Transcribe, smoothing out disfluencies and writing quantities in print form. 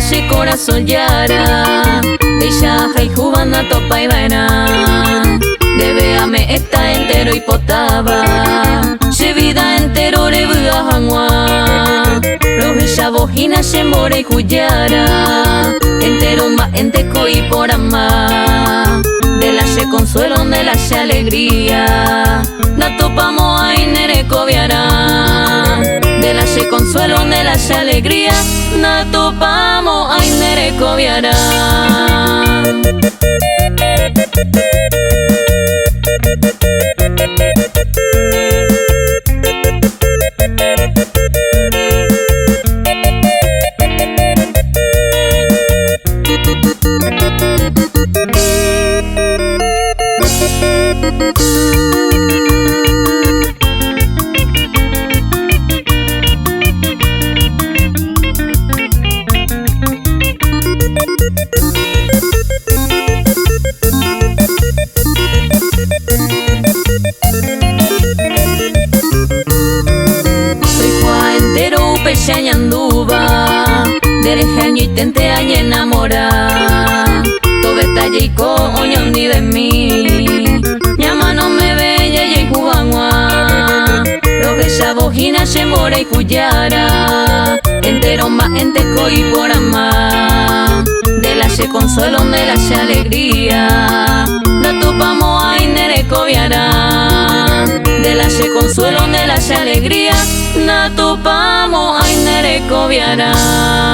she corazón yara ella hay jugando a topa y vaina debe ame está entero y potaba she vida entero le vua hangwa roja bojina she more y juyara entero ma enteco y por amar de la she consuelo de la she alegría na topamos ay nereco viara de la she consuelo de la she alegría na topamos ay nereco viara. Pechañanduba derejaño y tente a enamora todo estalle y coño ni de mí llama no me bella y juanwa roja bojina she mora y cuyara entero más enteco y por amar de la she consuelo de la she alegría la topamos ay nereco viara de la she consuelo de la she alegría na topamos ay nereco viara.